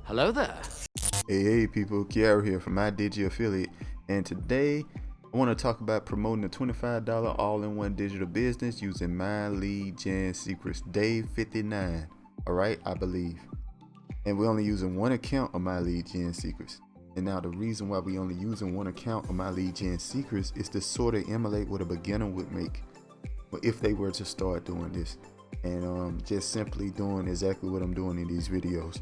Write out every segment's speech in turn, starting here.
Hello there. Hey people, Kiara here from MyDigi Affiliate, and today I want to talk about promoting a $25 all-in-one digital business using My Lead Gen Secrets, day 59. Alright, I believe. And we're only using one account of My Lead Gen Secrets. And now the reason why we only using one account of My Lead Gen Secrets is to sort of emulate what a beginner would make if they were to start doing this. And just simply doing exactly what I'm doing in these videos.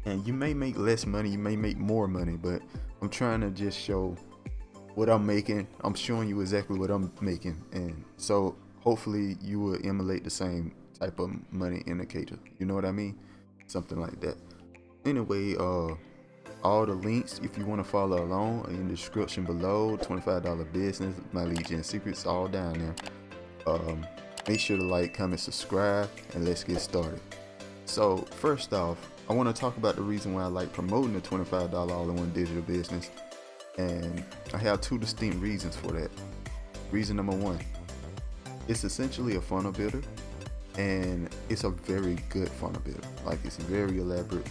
And you may make less money, you may make more money, but I'm trying to just show what I'm making. I'm showing you exactly what I'm making, and so hopefully you will emulate the same type of money indicator. You know what I mean? Something like that. Anyway, all the links, if you want to follow along, are in the description below. $25 business, My Lead Gen Secrets, all down there. Make sure to like, comment, subscribe, and let's get started. So first off, I want to talk about the reason why I like promoting the $25 all-in-one digital business, and I have two distinct reasons for that. Reason number one, it's essentially a funnel builder, and it's a very good funnel builder. Like, it's very elaborate,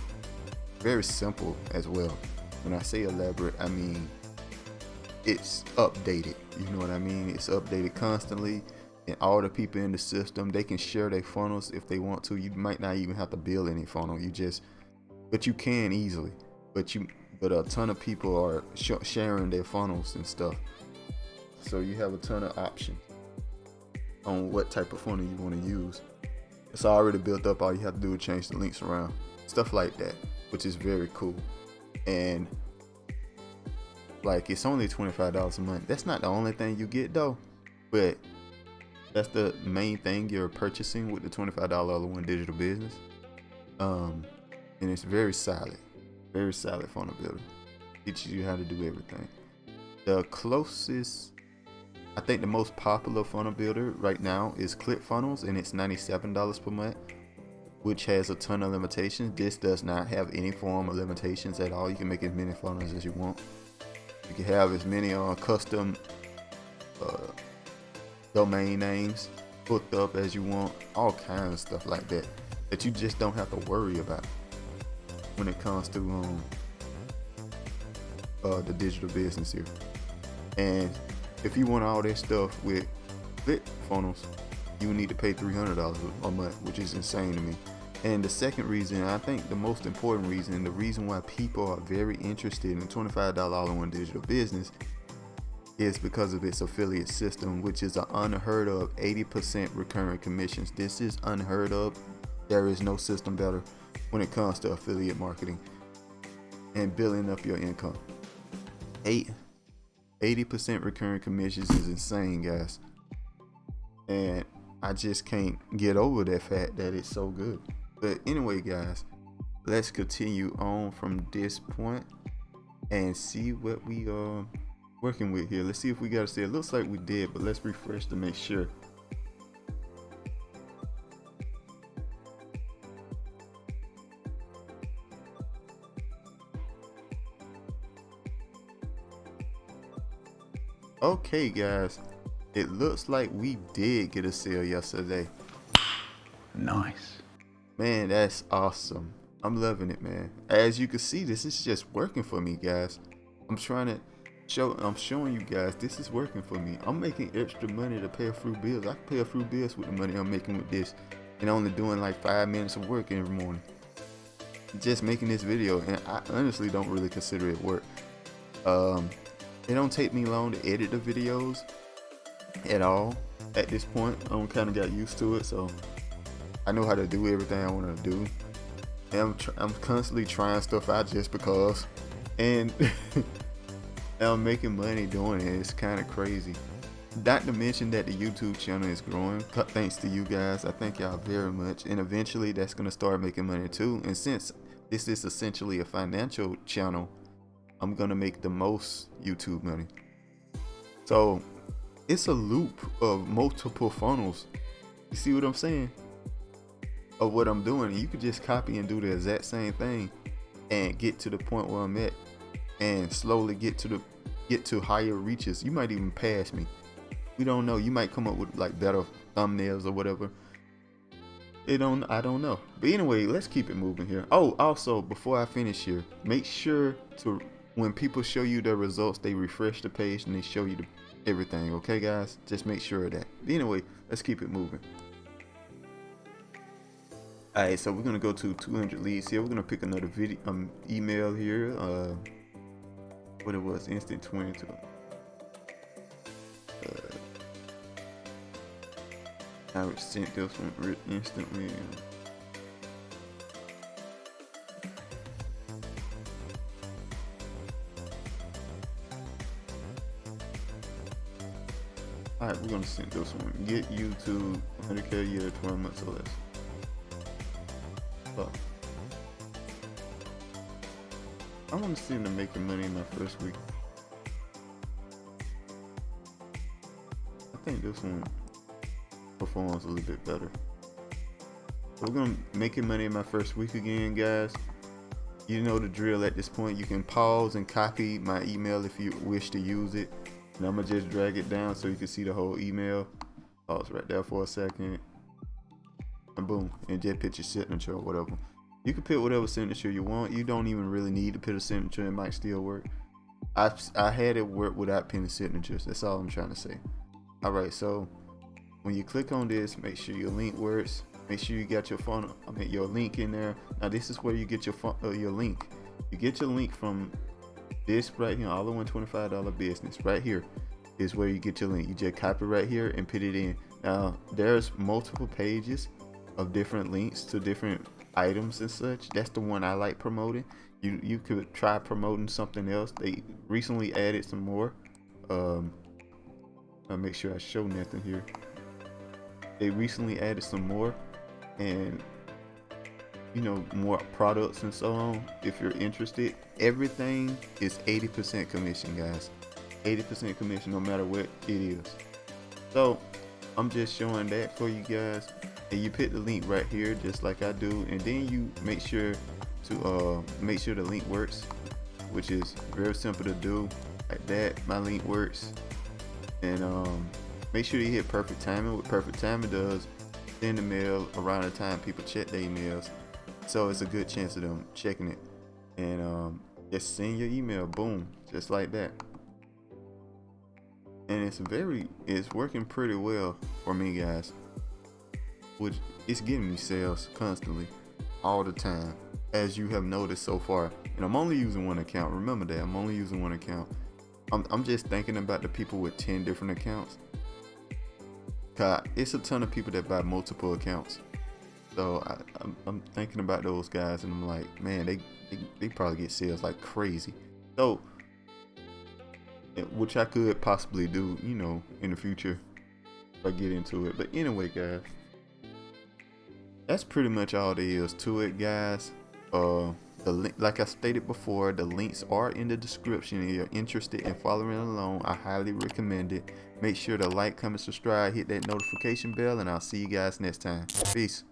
very simple as well. When I say elaborate, I mean it's updated. You know what I mean? It's updated constantly, and all the people in the system, they can share their funnels if they want to. You might not even have to build any funnel. But you can easily. But a ton of people are sharing their funnels and stuff. So you have a ton of options on what type of funnel you want to use. It's already built up. All you have to do is change the links around, stuff like that, which is very cool. And like, it's only $25 a month. That's not the only thing you get though, but that's the main thing you're purchasing with the $25 all-in-one digital business. And it's very solid funnel builder. Teaches you how to do everything. The closest, I think the most popular funnel builder right now is ClickFunnels, and it's $97 per month, which has a ton of limitations. This does not have any form of limitations at all. You can make as many funnels as you want. You can have as many custom domain names hooked up as you want, all kinds of stuff like that you just don't have to worry about when it comes to the digital business here. And if you want all that stuff with ClickFunnels, you would need to pay $300 a month, which is insane to me. And the second reason, I think the most important reason, the reason why people are very interested in $25 all-in-one digital business is because of its affiliate system, which is an unheard of 80% recurring commissions. This is unheard of. There is no system better when it comes to affiliate marketing and building up your income. 80% recurring commissions is insane, guys. And I just can't get over that fact that it's so good. But anyway, guys, let's continue on from this point and see what we are working with here. Let's see if we got to say. It looks like we did, but let's refresh to make sure. Okay, guys, it looks like we did get a sale yesterday. Nice. Man, that's awesome. I'm loving it, man. As you can see, this is just working for me, guys. I'm showing you guys this is working for me. I'm making extra money to pay a few bills. I can pay a few bills with the money I'm making with this, and only doing like 5 minutes of work every morning. Just making this video, and I honestly don't really consider it work. It don't take me long to edit the videos at all. At this point, I'm kind of got used to it, so I know how to do everything I want to do. And I'm constantly trying stuff out just because, and I'm making money doing it. It's kind of crazy. Not to mention that the YouTube channel is growing thanks to you guys. I thank y'all very much, and eventually that's gonna start making money too. And since this is essentially a financial channel, I'm gonna make the most YouTube money. So it's a loop of multiple funnels. You see what I'm saying? Of what I'm doing. You could just copy and do the exact same thing and get to the point where I'm at, and slowly get to higher reaches. You might even pass me. We don't know. You might come up with like better thumbnails or whatever. I don't know. But anyway, let's keep it moving here. Oh, also, before I finish here, make sure to, when people show you their results, they refresh the page and they show you everything. Okay, guys? Just make sure of that. But anyway, let's keep it moving. All right, so we're gonna go to 200 leads here. We're gonna pick another video, email here. What it was, instant 22. I sent this one instantly. Alright, we're gonna send this one. Get YouTube 100K a year, 12 months or less. So, I want to see them making money in my first week. I think this one performs a little bit better. So we're gonna making money in my first week again, guys. You know the drill at this point. You can pause and copy my email if you wish to use it. And I'm gonna just drag it down so you can see the whole email. Pause right there for a second. And boom, and just put your signature or whatever. You can put whatever signature you want. You don't even really need to put a signature. It might still work. I had it work without pinning signatures. That's all I'm trying to say. All right, so when you click on this, make sure your link works. Make sure you got your funnel, your link in there. Now this is where you get your link. You get your link from this right here, all-in-one $25 business. Right here is where you get your link. You just copy right here and put it in. Now there's multiple pages of different links to different items and such. That's the one I like promoting. You could try promoting something else. They recently added some more. I'll make sure I show nothing here. They recently added some more, and more products and so on. If you're interested, everything is 80% commission, guys. 80% commission, no matter what it is. So I'm just showing that for you guys, and you put the link right here just like I do, and then you make sure to make sure the link works, which is very simple to do. Like that, my link works. And make sure you hit perfect timing. What perfect timing does, send the mail around the time people check their emails, so it's a good chance of them checking it. And just send your email, boom, just like that. And it's working pretty well for me, guys, which it's getting me sales constantly, all the time, as you have noticed so far. And I'm only using one account. Remember that, I'm only using one account. I'm just thinking about the people with 10 different accounts. It's a ton of people that buy multiple accounts. So I'm thinking about those guys, and I'm like, man, they probably get sales like crazy. So, which I could possibly do, in the future if I get into it. But anyway, guys, that's pretty much all there is to it, guys. The link, like I stated before, the links are in the description. If you're interested in following along, I highly recommend it. Make sure to like, comment, subscribe, hit that notification bell, and I'll see you guys next time. Peace.